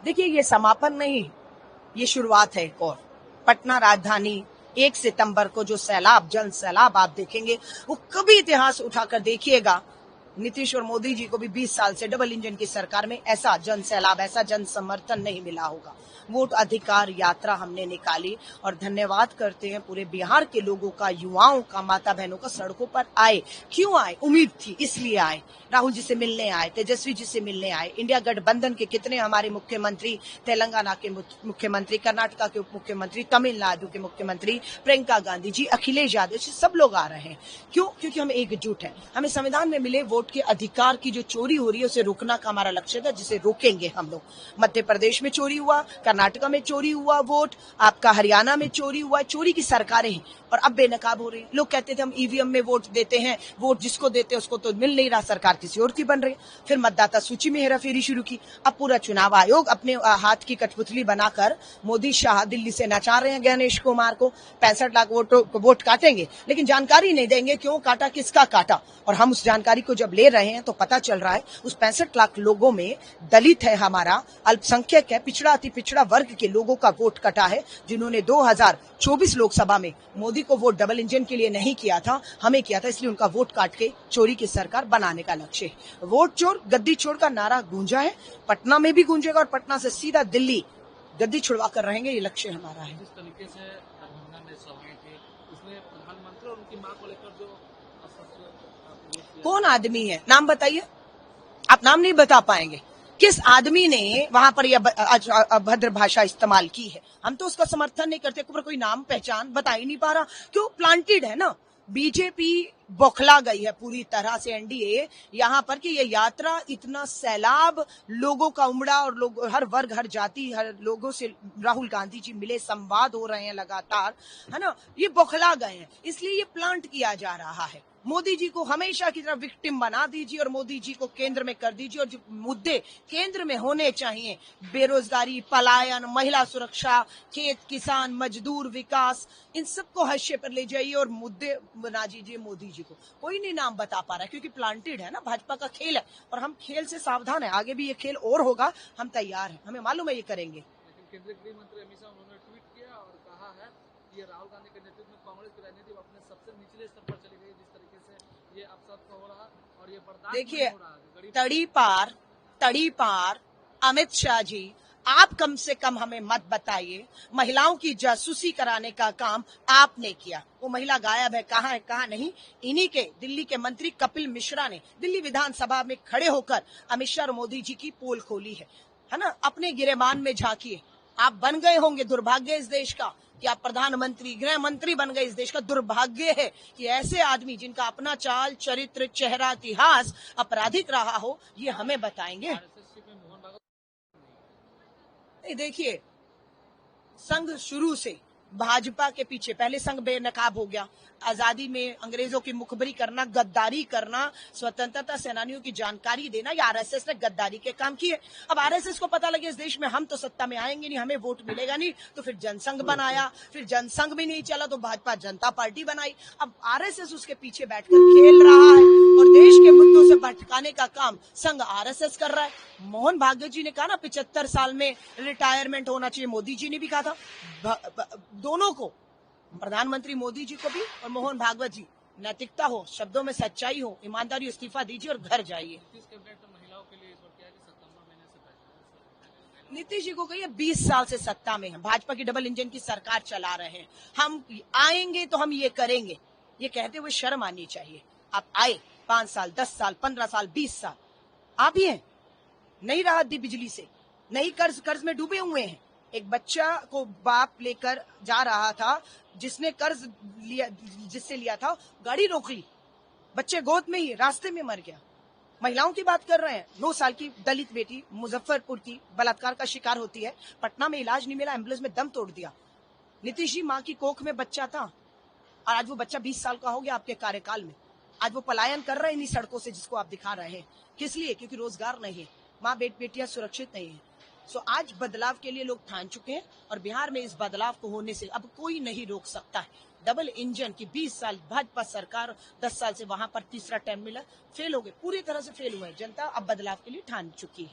देखिए, ये समापन नहीं, ये शुरुआत है एक और। पटना राजधानी 1 सितंबर को जो सैलाब, जन सैलाब आप देखेंगे, वो कभी इतिहास उठाकर देखिएगा। नीतीश और मोदी जी को भी 20 साल से डबल इंजन की सरकार में ऐसा जन सैलाब, ऐसा जन समर्थन नहीं मिला होगा। वोट अधिकार यात्रा हमने निकाली और धन्यवाद करते हैं पूरे बिहार के लोगों का, युवाओं का, माता बहनों का। सड़कों पर आए, क्यों आए? उम्मीद थी इसलिए आए। राहुल जी से मिलने आए, तेजस्वी जी से मिलने आए। इंडिया गठबंधन के कितने हमारे मुख्यमंत्री, तेलंगाना के मुख्यमंत्री, कर्नाटका के उप मुख्यमंत्री, तमिलनाडु के मुख्यमंत्री, प्रियंका गांधी जी, अखिलेश यादव जी, सब लोग आ रहे हैं। क्यों? क्योंकि हम एकजुट हैं। हमें संविधान में मिले वोट के अधिकार की जो चोरी हो रही है उसे रोकना का हमारा लक्ष्य था, जिसे रोकेंगे हम लोग। मध्य प्रदेश में चोरी हुआ, कर्नाटका में चोरी हुआ वोट, आपका हरियाणा में चोरी हुआ। चोरी की सरकारें हैं और अब बेनकाब हो रही है। लोग कहते थे हम ईवीएम में वोट देते हैं, वोट जिसको देते हैं उसको तो मिल नहीं रहा, सरकार किसी और की बन रही। फिर मतदाता सूची में हेराफेरी शुरू की। अब पूरा चुनाव आयोग अपने हाथ की कठपुतली बनाकर मोदी शाह दिल्ली से नचा रहे हैं गणेश कुमार को। 65 लाख वोट काटेंगे, लेकिन जानकारी नहीं देंगे क्यों काटा, किसका काटा। और हम उस जानकारी को जब ले रहे हैं तो पता चल रहा है उस 65 लाख लोगों में दलित है, हमारा अल्पसंख्यक है, पिछड़ा अति पिछड़ा वर्ग के लोगों का वोट कटा है, जिन्होंने 2024 लोकसभा में मोदी को वोट डबल इंजन के लिए नहीं किया था, हमें किया था। इसलिए उनका वोट काट के चोरी की सरकार बनाने का लक्ष्य है। वोट चोर गद्दी चोर का नारा गूंजा है, पटना में भी गूंजेगा और पटना से सीधा दिल्ली गद्दी छुड़वा कर रहेंगे। ये लक्ष्य हमारा है। जिस तरीके से दरभंगा में सभाएं थी, उसमें प्रधानमंत्री और उनकी मां को लेकर जो कौन आदमी है, नाम बताइए। आप नाम नहीं बता पाएंगे। किस आदमी ने वहां पर यह अभद्र भाषा इस्तेमाल की है? हम तो उसका समर्थन नहीं करते, पर कोई नाम पहचान बता ही नहीं पा रहा। क्यों? प्लांटेड है ना। बीजेपी बौखला गई है पूरी तरह से, एनडीए यहाँ पर कि ये यात्रा, इतना सैलाब लोगों का उमड़ा और लोग, हर वर्ग, हर जाति, हर लोगों से राहुल गांधी जी मिले, संवाद हो रहे हैं लगातार, है ना। ये बौखला गए हैं, इसलिए ये प्लांट किया जा रहा है। मोदी जी को हमेशा की तरह विक्टिम बना दीजिए और मोदी जी को केंद्र में कर दीजिए। और जो मुद्दे केंद्र में होने चाहिए, बेरोजगारी, पलायन, महिला सुरक्षा, खेत किसान मजदूर विकास, इन सबको हाशिए पर ले जाइए और मुद्दे बना दीजिए मोदी जी को। कोई नहीं नाम बता पा रहा है क्योंकि प्लांटेड है ना, भाजपा का खेल है और हम खेल से सावधान है। आगे भी ये खेल और होगा, हम तैयार हैं, हमें मालूम है ये करेंगे। लेकिन केंद्रीय गृह मंत्री अमित शाह उन्होंने ट्वीट किया और कहा है कि ये राहुल गांधी के नेतृत्व में कांग्रेस की राजनीति अपने सबसे निचले स्तर पर चली गई। जिस तरीके से ये अपशब्द हो रहा और ये बर्दाश्त देखिए, नहीं हो रहा। तड़ी पार अमित शाह जी, आप कम से कम हमें मत बताइए। महिलाओं की जासूसी कराने का काम आपने किया। वो महिला गायब है, कहाँ है, कहाँ नहीं। इन्हीं के दिल्ली के मंत्री कपिल मिश्रा ने दिल्ली विधानसभा में खड़े होकर अमित शाह और मोदी जी की पोल खोली है ना। अपने गिरेबान में झांकिए। आप बन गए होंगे, दुर्भाग्य इस देश का कि आप प्रधानमंत्री, गृह मंत्री बन गए। इस देश का दुर्भाग्य है कि ऐसे आदमी जिनका अपना चाल चरित्र, चेहरा, इतिहास आपराधिक रहा हो, ये हमें बताएंगे। नहीं, देखिए, संघ शुरू से भाजपा के पीछे, पहले संघ बेनकाब हो गया। आजादी में अंग्रेजों की मुखबरी करना, गद्दारी करना, स्वतंत्रता सेनानियों की जानकारी देना, ये आरएसएस ने गद्दारी के काम किए। अब आरएसएस को पता लगे इस देश में हम तो सत्ता में आएंगे नहीं, हमें वोट मिलेगा नहीं, तो फिर जनसंघ बनाया। फिर जनसंघ भी नहीं चला तो भाजपा जनता पार्टी बनाई। अब आरएसएस उसके पीछे बैठकर खेल रहा है और देश के मुद्दों से भटकाने का काम संघ आरएसएस कर रहा है। मोहन भागवत जी ने कहा ना 75 साल में रिटायरमेंट होना चाहिए, मोदी जी ने भी कहा था। दोनों को, प्रधानमंत्री मोदी जी को भी और मोहन भागवत जी, नैतिकता हो, शब्दों में सच्चाई हो, ईमानदारी, इस्तीफा दीजिए और घर जाइए। नीतीश जी को कहिए 20 साल से सत्ता में है, भाजपा की डबल इंजन की सरकार चला रहे हैं। हम आएंगे तो हम ये करेंगे, ये कहते हुए शर्म आनी चाहिए। आप आए 5 साल, 10 साल, 15 साल, 20 साल आप ही हैं, नहीं राहत दी बिजली से, नहीं कर्ज में डूबे हुए हैं। एक बच्चा को बाप लेकर जा रहा था, जिसने कर्ज लिया, जिससे लिया था, गाड़ी रोक ली, बच्चे गोद में ही रास्ते में मर गया। महिलाओं की बात कर रहे हैं, 9 साल की दलित बेटी मुजफ्फरपुर की बलात्कार का शिकार होती है, पटना में इलाज नहीं मिला, एम्बुलेंस में दम तोड़ दिया। नीतीश जी माँ की कोख में बच्चा था और आज वो बच्चा 20 साल का हो गया आपके कार्यकाल में। आज वो पलायन कर रहे हैं इन्हीं सड़कों से जिसको आप दिखा रहे हैं। किस लिए? क्योंकि रोजगार नहीं है, माँ बेटियां सुरक्षित नहीं है। आज बदलाव के लिए लोग ठान चुके हैं और बिहार में इस बदलाव को होने से अब कोई नहीं रोक सकता है। डबल इंजन की 20 साल भाजपा सरकार, 10 साल से वहां पर तीसरा टर्म मिला, फेल हो गए, पूरी तरह से फेल हुए। जनता अब बदलाव के लिए ठान चुकी है।